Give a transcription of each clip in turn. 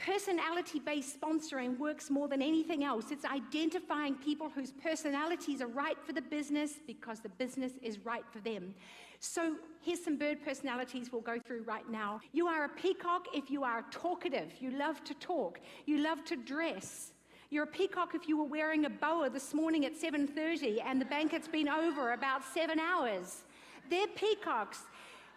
Personality-based sponsoring works more than anything else. It's identifying people whose personalities are right for the business because the business is right for them. So here's some bird personalities we'll go through right now. You are a peacock if you are talkative. You love to talk. You love to dress. You're a peacock if you were wearing a boa this morning at 7:30 and the banket's been over about 7 hours. They're peacocks.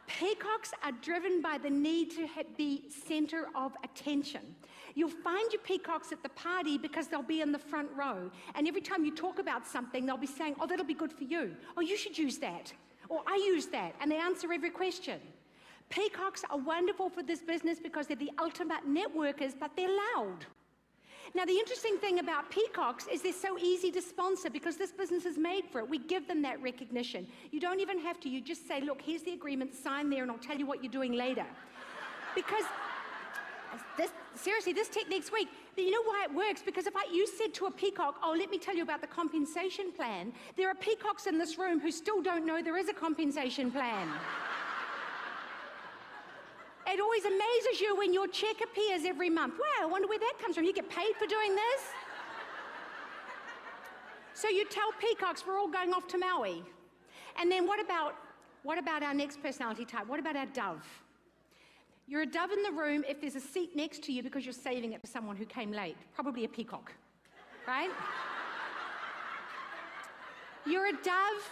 Peacocks are driven by the need to be center of attention. You'll find your peacocks at the party because they'll be in the front row. And every time you talk about something, they'll be saying, oh, that'll be good for you. Oh, you should use that. Or I use that. And they answer every question. Peacocks are wonderful for this business because they're the ultimate networkers, but they're loud. Now, the interesting thing about peacocks is they're so easy to sponsor because this business is made for it. We give them that recognition. You don't even have to. You just say, look, here's the agreement, sign there, and I'll tell you what you're doing later. Because, seriously, this technique's weak. You know why it works? Because if you said to a peacock, oh, let me tell you about the compensation plan, there are peacocks in this room who still don't know there is a compensation plan. It always amazes you when your check appears every month. Wow, I wonder where that comes from. You get paid for doing this? So you tell peacocks we're all going off to Maui. And then what about our next personality type? What about our dove? You're a dove in the room if there's a seat next to you because you're saving it for someone who came late. Probably a peacock, right? You're a dove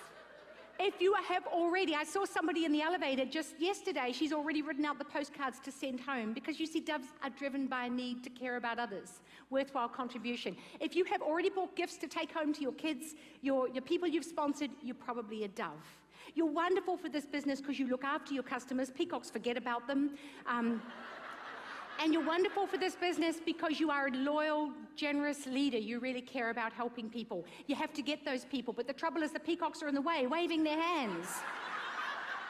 if you have already, I saw somebody in the elevator just yesterday, she's already written out the postcards to send home because you see doves are driven by a need to care about others, worthwhile contribution. If you have already bought gifts to take home to your kids, your people you've sponsored, you're probably a dove. You're wonderful for this business because you look after your customers. Peacocks forget about them. And you're wonderful for this business because you are a loyal, generous leader. You really care about helping people. You have to get those people, but the trouble is the peacocks are in the way, waving their hands.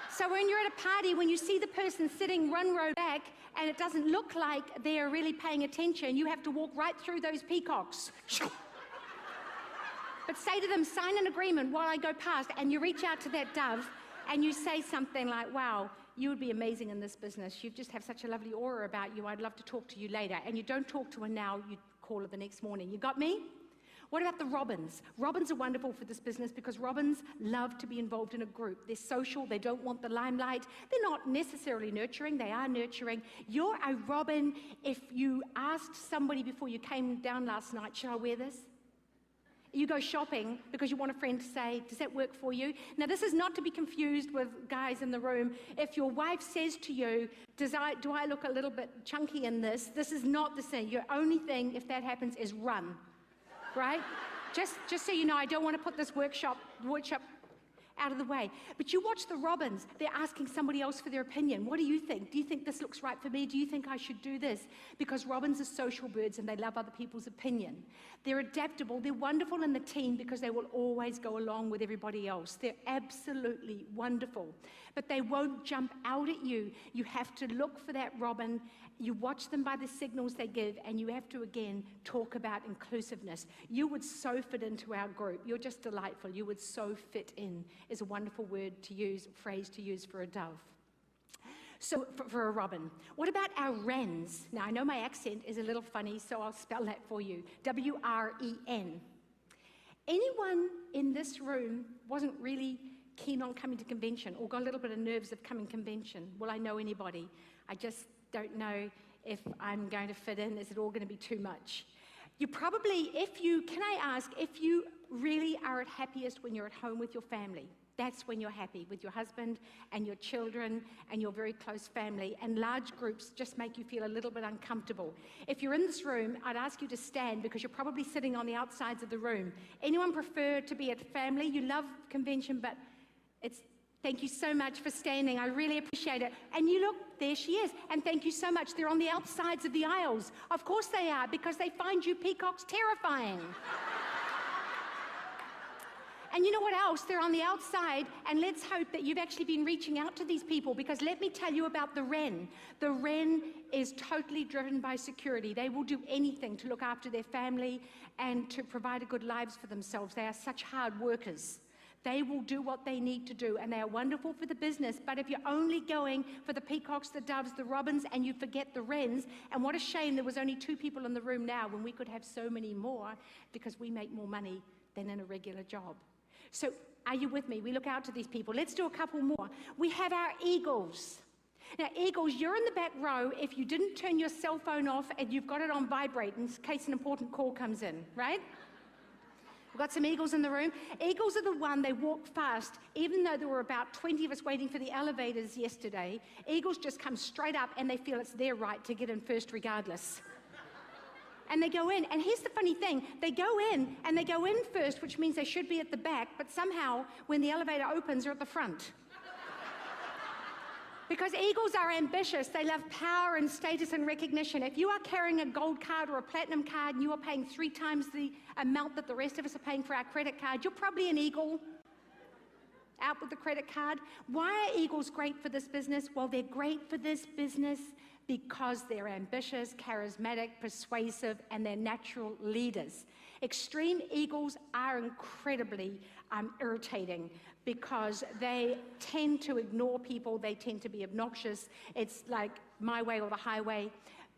So when you're at a party, when you see the person sitting one row back and it doesn't look like they're really paying attention, you have to walk right through those peacocks. But say to them, sign an agreement while I go past, and you reach out to that dove and you say something like, wow, you would be amazing in this business. You just have such a lovely aura about you. I'd love to talk to you later. And you don't talk to her now, you call her the next morning. You got me? What about the robins? Robins are wonderful for this business because robins love to be involved in a group. They're social, they don't want the limelight. They're not necessarily nurturing, they are nurturing. You're a robin if you asked somebody before you came down last night, should I wear this? You go shopping because you want a friend to say, does that work for you? Now, this is not to be confused with guys in the room. If your wife says to you, do I look a little bit chunky in this? This is not the same. Your only thing, if that happens, is run, right? Just so you know, I don't want to put this workshop out of the way. But you watch the robins, they're asking somebody else for their opinion. What do you think? Do you think this looks right for me? Do you think I should do this? Because robins are social birds and they love other people's opinion. They're adaptable, they're wonderful in the team because they will always go along with everybody else. They're absolutely wonderful. But they won't jump out at you. You have to look for that robin. You watch them by the signals they give, and you have to, again, talk about inclusiveness. You would so fit into our group. You're just delightful. You would so fit in is a wonderful word to use, phrase to use for a dove. So for a robin. What about our wrens? Now, I know my accent is a little funny, so I'll spell that for you. W-R-E-N. Anyone in this room wasn't really keen on coming to convention or got a little bit of nerves of coming convention? Will I know anybody? I just don't know if I'm going to fit in. Is it all going to be too much? You probably, can I ask, if you really are at happiest when you're at home with your family, that's when you're happy, with your husband and your children and your very close family, and large groups just make you feel a little bit uncomfortable. If you're in this room, I'd ask you to stand because you're probably sitting on the outsides of the room. Anyone prefer to be at family? You love convention, but thank you so much for standing. I really appreciate it. And you look, there she is. And thank you so much. They're on the outsides of the aisles. Of course they are, because they find you peacocks terrifying. And you know what else? They're on the outside, and let's hope that you've actually been reaching out to these people, because let me tell you about the wren. The wren is totally driven by security. They will do anything to look after their family and to provide a good lives for themselves. They are such hard workers. They will do what they need to do, and they are wonderful for the business. But if you're only going for the peacocks, the doves, the robins, and you forget the wrens, and what a shame there was only 2 people in the room now when we could have so many more, because we make more money than in a regular job. So are you with me? We look out to these people. Let's do a couple more. We have our eagles. Now, eagles, you're in the back row if you didn't turn your cell phone off and you've got it on vibrate in case an important call comes in, right? We've got some eagles in the room. Eagles are the one, they walk fast. Even though there were about 20 of us waiting for the elevators yesterday, eagles just come straight up and they feel it's their right to get in first regardless. And they go in. And here's the funny thing. They go in and they go in first, which means they should be at the back, but somehow when the elevator opens, they're at the front. Because eagles are ambitious. They love power and status and recognition. If you are carrying a gold card or a platinum card and you are paying 3 times the amount that the rest of us are paying for our credit card, you're probably an eagle. Out with the credit card. Why are eagles great for this business? Well, they're great for this business because they're ambitious, charismatic, persuasive, and they're natural leaders. Extreme eagles are incredibly irritating because they tend to ignore people, they tend to be obnoxious. It's like my way or the highway.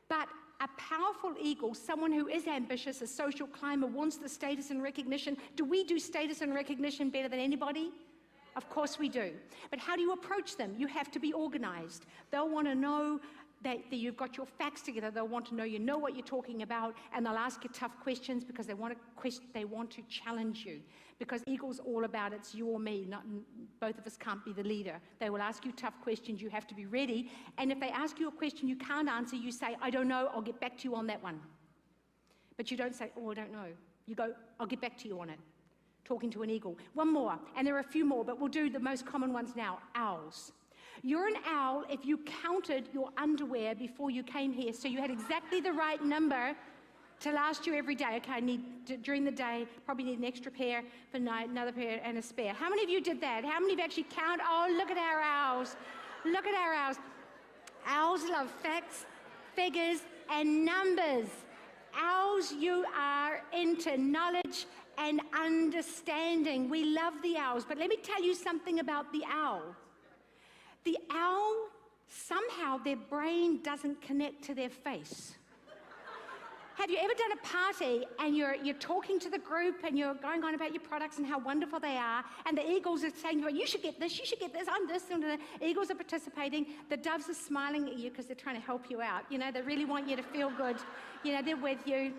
But a powerful eagle, someone who is ambitious, a social climber, wants the status and recognition. Do we do status and recognition better than anybody? Of course we do. But how do you approach them? You have to be organized. They'll want to know that you've got your facts together. They'll want to know you know what you're talking about, and they'll ask you tough questions because they want to challenge you. Because eagle's all about it's you or me. Both of us can't be the leader. They will ask you tough questions. You have to be ready. And if they ask you a question you can't answer, you say, I don't know. I'll get back to you on that one. But you don't say, oh, I don't know. You go, I'll get back to you on it. Talking to an eagle. One more, and there are a few more, but we'll do the most common ones now. Owls. You're an owl if you counted your underwear before you came here, so you had exactly the right number to last you every day. Okay, I need during the day, probably need an extra pair for night, another pair, and a spare. How many of you did that? How many of you actually count? Oh, look at our owls. Look at our owls. Owls love facts, figures, and numbers. Owls, you are into knowledge and understanding. We love the owls, but let me tell you something about the owl. The owl, somehow their brain doesn't connect to their face. Have you ever done a party and you're talking to the group and you're going on about your products and how wonderful they are, and the eagles are saying, you should get this, I'm this, and the eagles are participating, the doves are smiling at you because they're trying to help you out. You know, they really want you to feel good. You know, they're with you.